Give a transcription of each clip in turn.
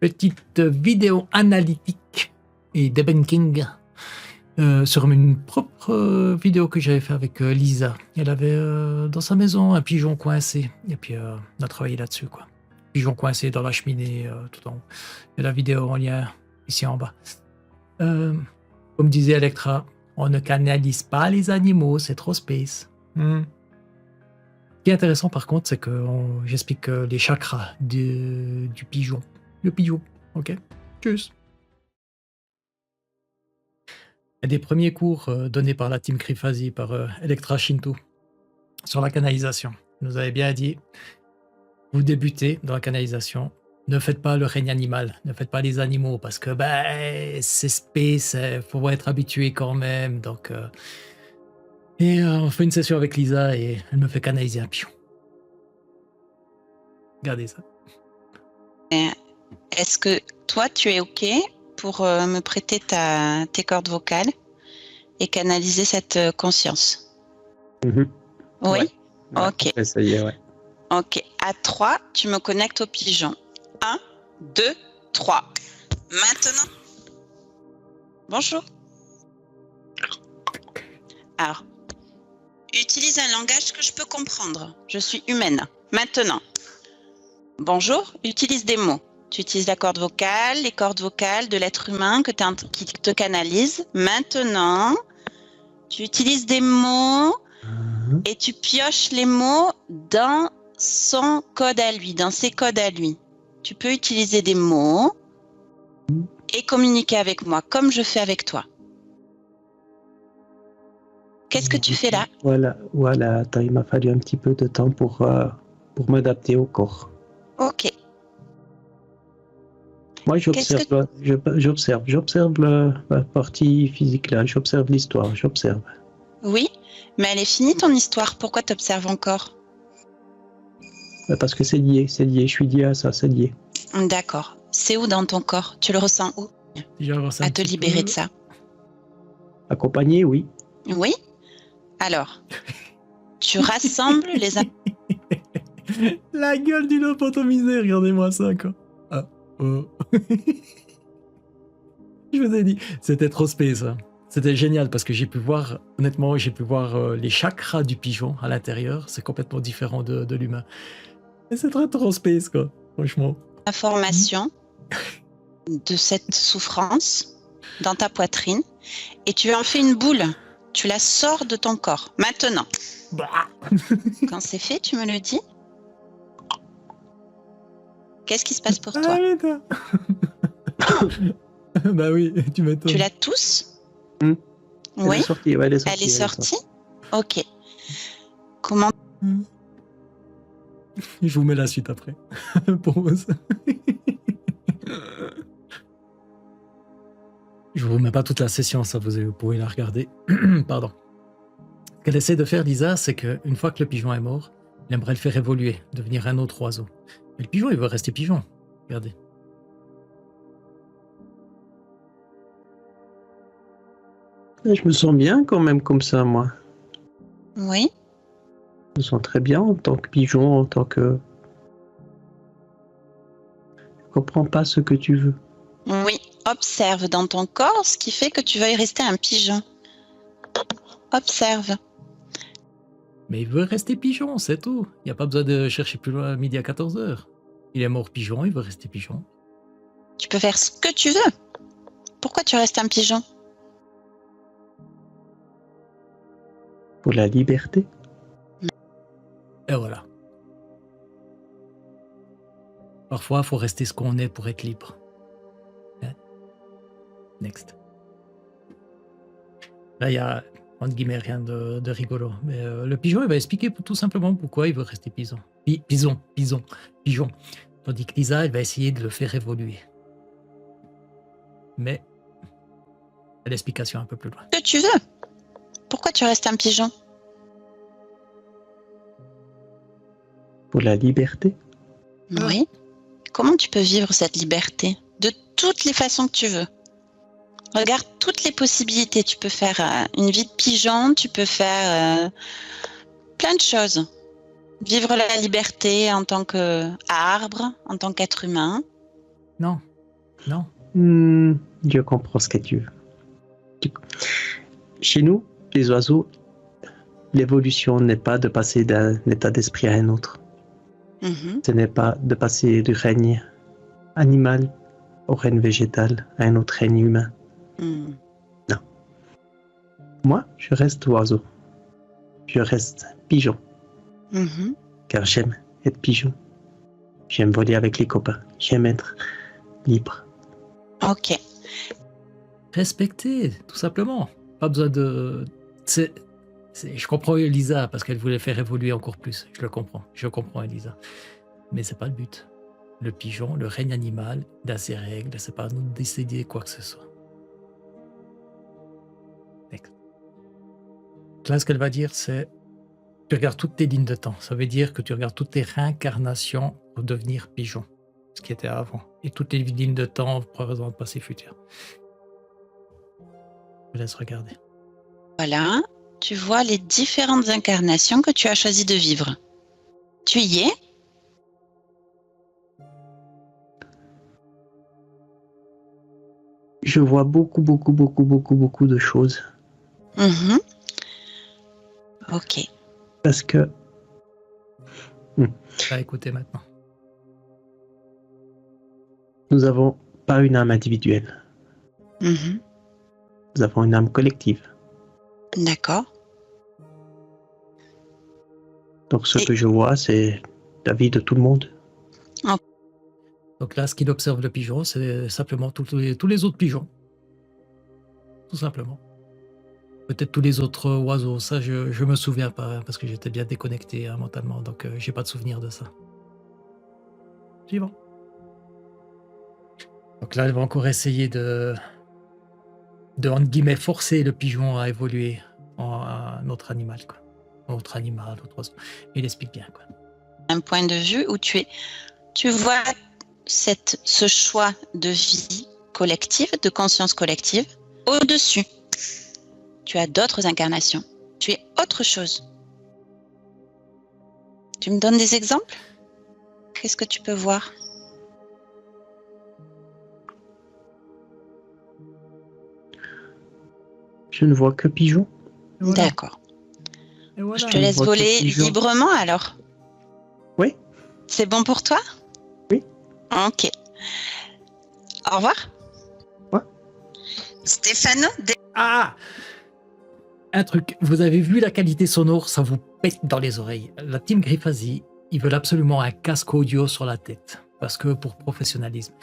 petite vidéo analytique et debunking sur une propre vidéo que j'avais fait avec Lisa. Elle avait dans sa maison un pigeon coincé. Et puis on a travaillé là-dessus, quoi. Pigeon coincé dans la cheminée tout en haut. Et la vidéo en lien ici en bas. Comme disait Electra, on ne canalise pas les animaux, c'est trop space. Ce qui est intéressant par contre, c'est que j'explique les chakras du pigeon. Le pigeon, ok? Tchuss. Et des premiers cours donnés par la team Krifazi, par Electra Shinto, sur la canalisation. Ils nous avait bien dit, vous débutez dans la canalisation, ne faites pas le règne animal, ne faites pas les animaux, parce que c'est space, il faut être habitué quand même. Donc, on fait une session avec Lisa et elle me fait canaliser un pion. Regardez ça. Est-ce que toi, tu es OK pour me prêter tes cordes vocales et canaliser cette conscience? Oui. Ouais. Ok. Ça y est, ouais. Ok. À 3, tu me connectes au pigeon. 1, 2, 3. Maintenant. Bonjour. Alors, utilise un langage que je peux comprendre. Je suis humaine. Maintenant. Bonjour, utilise des mots. Tu utilises la corde vocale, les cordes vocales de l'être humain qui te canalise. Maintenant, tu utilises des mots et tu pioches les mots dans son code à lui, dans ses codes à lui. Tu peux utiliser des mots et communiquer avec moi, comme je fais avec toi. Qu'est-ce que tu fais là? Voilà. Attends, il m'a fallu un petit peu de temps pour m'adapter au corps. Ok. Moi, j'observe la partie physique là, j'observe l'histoire, j'observe. Oui, mais elle est finie ton histoire, pourquoi t'observes encore? Parce que c'est lié, je suis lié à ça, c'est lié. D'accord. C'est où dans ton corps? Tu le ressens où? À te libérer de ça. Accompagné, oui. Oui. Alors, tu rassembles les... La gueule du lobotomisé, regardez-moi ça, quoi. Ah, oh. Je vous ai dit, c'était trop space, hein. C'était génial parce que j'ai pu voir les chakras du pigeon à l'intérieur. C'est complètement différent de l'humain. Et c'est très trop space, quoi, franchement. Information de cette souffrance dans ta poitrine et tu en fais une boule. Tu la sors de ton corps. Maintenant. Quand c'est fait, tu me le dis. Qu'est-ce qui se passe pour toi? Bah oui, tu m'étonnes. Tu la tousses? Oui. Elle est sortie. Elle est sortie? Ok. Comment? Je vous mets la suite après. Pause. Je vous mets pas toute la session, ça vous pouvez la regarder. Pardon. Ce qu'elle essaie de faire, Lisa, c'est qu'une fois que le pigeon est mort, elle aimerait le faire évoluer, devenir un autre oiseau. Mais le pigeon, il veut rester pigeon. Regardez. Je me sens bien quand même comme ça, moi. Oui. Je me sens très bien en tant que pigeon, en tant que... Je comprends pas ce que tu veux. Oui. Observe dans ton corps ce qui fait que tu veuilles rester un pigeon. Observe. Mais il veut rester pigeon, c'est tout. Il n'y a pas besoin de chercher plus loin à midi à 14h. Il est mort pigeon, il veut rester pigeon. Tu peux faire ce que tu veux. Pourquoi tu restes un pigeon? Pour la liberté. Et voilà. Parfois, il faut rester ce qu'on est pour être libre. Next. Là, il y a, entre guillemets, rien de rigolo. Mais le pigeon, il va expliquer tout simplement pourquoi il veut rester pigeon. Pigeon. Tandis que Lisa, elle va essayer de le faire évoluer. Mais, il y a l'explication un peu plus loin. Ce que tu veux. Pourquoi tu restes un pigeon? Pour la liberté. Oui. Comment tu peux vivre cette liberté? De toutes les façons que tu veux. Regarde toutes les possibilités. Tu peux faire une vie de pigeon, tu peux faire plein de choses. Vivre la liberté en tant qu'arbre, en tant qu'être humain. Non. Je comprends ce que tu veux. Chez nous, les oiseaux, l'évolution n'est pas de passer d'un état d'esprit à un autre. Ce n'est pas de passer du règne animal au règne végétal à un autre règne humain. Non. Moi, je reste oiseau. Je reste pigeon. Car j'aime être pigeon. J'aime voler avec les copains. J'aime être libre. Ok. Respecter, tout simplement. Pas besoin de... Je comprends Elisa parce qu'elle voulait faire évoluer encore plus. Je le comprends. Je comprends Elisa. Mais c'est pas le but. Le pigeon, le règne animal, il a ses règles. C'est pas à nous de décider quoi que ce soit. Next. Là, ce qu'elle va dire, c'est... Tu regardes toutes tes lignes de temps. Ça veut dire que tu regardes toutes tes réincarnations pour devenir pigeon. Ce qui était avant. Et toutes les lignes de temps, présent, passé, futur. Je laisse regarder. Voilà. Tu vois les différentes incarnations que tu as choisi de vivre. Tu y es? Je vois beaucoup de choses. Ok. Parce que... Va écouter maintenant. Nous n'avons pas une âme individuelle. Nous avons une âme collective. D'accord. Donc ce que je vois, c'est la vie de tout le monde. Donc là, ce qu'il observe le pigeon, c'est simplement tous les autres pigeons. Tout simplement. Peut-être tous les autres oiseaux. Ça, je me souviens pas, parce que j'étais bien déconnecté mentalement, donc j'ai pas de souvenir de ça. Suivant. Donc là, elle va encore essayer de entre guillemets, forcer le pigeon à évoluer en un autre animal, quoi. Autre animal, autre oiseau. Il explique bien, quoi. Un point de vue où tu vois ce choix de vie collective, de conscience collective, au-dessus. Tu as d'autres incarnations. Tu es autre chose. Tu me donnes des exemples? Qu'est-ce que tu peux voir? Je ne vois que pigeons. Voilà. D'accord. Et voilà. Je te laisse voler librement alors. Oui. C'est bon pour toi? Oui. Ok. Au revoir. Ouais. Stéphano. Ah! Un truc, vous avez vu la qualité sonore, ça vous pète dans les oreilles. La team Griffazi, ils veulent absolument un casque audio sur la tête. Parce que pour professionnalisme.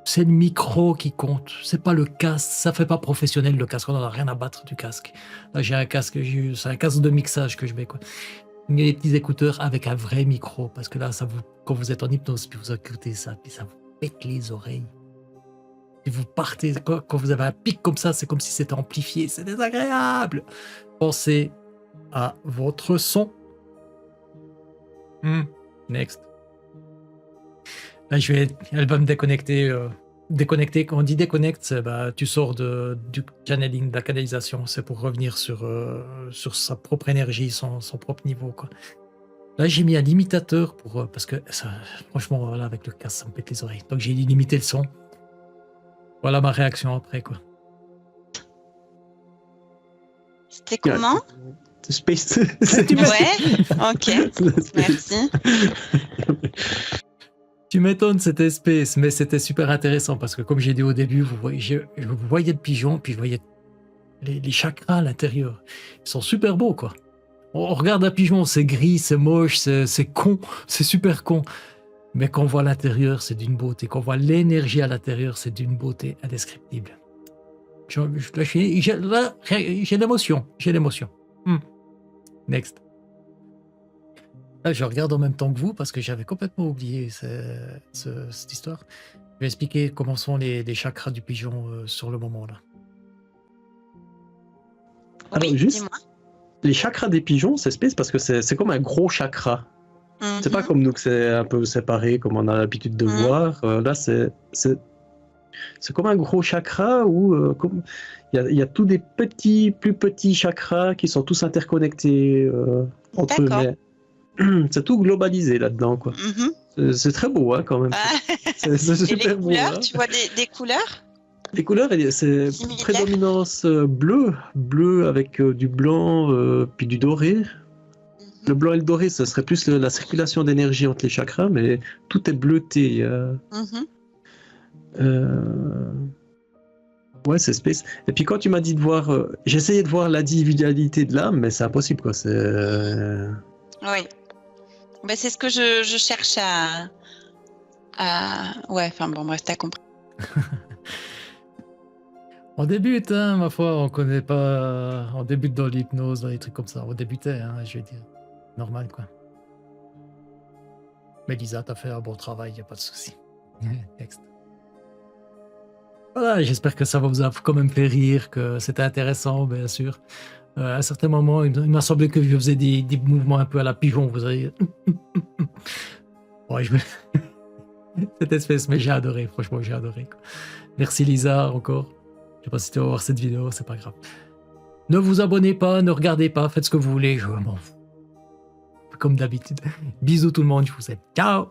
C'est le micro qui compte, c'est pas le casque, ça fait pas professionnel le casque, on n'en a rien à battre du casque. Là j'ai un casque, c'est un casque de mixage que je mets, quoi. Il y a des petits écouteurs avec un vrai micro, parce que là, quand vous êtes en hypnose, puis vous écoutez ça, puis ça vous pète les oreilles. Et vous partez, quand vous avez un pic comme ça, c'est comme si c'était amplifié, c'est désagréable. Pensez à votre son. Next. Là, elle va me déconnecter. Déconnecter, quand on dit déconnecte, tu sors du channeling, de la canalisation. C'est pour revenir sur sa propre énergie, son propre niveau, quoi. Là, j'ai mis un limitateur parce que ça, franchement, voilà, avec le casque, ça me pète les oreilles. Donc, j'ai limité le son. Voilà ma réaction après, quoi. C'était comment? Space. Ouais, ok. Merci. Tu m'étonnes, cette espèce, mais c'était super intéressant parce que, comme j'ai dit au début, vous voyez le pigeon, puis je voyais les chakras à l'intérieur. Ils sont super beaux, quoi. On regarde un pigeon, c'est gris, c'est moche, c'est con, c'est super con. Mais quand on voit l'intérieur, c'est d'une beauté. Quand on voit l'énergie à l'intérieur, c'est d'une beauté indescriptible. J'ai l'émotion. Next. Là, je regarde en même temps que vous parce que j'avais complètement oublié cette histoire. Je vais expliquer comment sont les chakras du pigeon sur le moment là. Alors, Oui, juste, dis-moi. les chakras des pigeons, c'est space parce que c'est comme un gros chakra. C'est pas comme nous que c'est un peu séparé comme on a l'habitude de voir. Là, c'est comme un gros chakra où il y a tous des plus petits chakras qui sont tous interconnectés entre eux. Mais c'est tout globalisé là-dedans, quoi. C'est très beau, hein, quand même. Ah. C'est Et les super beau. couleurs, Hein. tu vois des couleurs Les couleurs, c'est similaires? prédominance bleu avec du blanc puis du doré. Le blanc et le doré, ce serait plus la circulation d'énergie entre les chakras, mais tout est bleuté. Ouais, c'est space. Et puis quand tu m'as dit de voir, j'essayais de voir l'individualité de l'âme, mais c'est impossible, quoi. Oui. Ben, c'est ce que je cherche à... Ouais, enfin bon, bref, t'as compris. On débute, hein, ma foi, on connaît pas... On débute dans l'hypnose, dans les trucs comme ça. On débutait, hein, je veux dire. Normal, quoi. Mais Lisa, t'as fait un bon travail, y a pas de souci. Texte. Voilà, j'espère que ça vous a quand même fait rire, que c'était intéressant, bien sûr. À un certain moment, il m'a semblé que je faisais des mouvements un peu à la pigeon, vous savez. Ouais, cette espèce, mais j'ai adoré, franchement, j'ai adoré. Quoi. Merci Lisa, encore. Je sais pas si tu vas voir cette vidéo, c'est pas grave. Ne vous abonnez pas, ne regardez pas, faites ce que vous voulez, je m'en fous. Comme d'habitude. Bisous tout le monde, je vous aime. Ciao!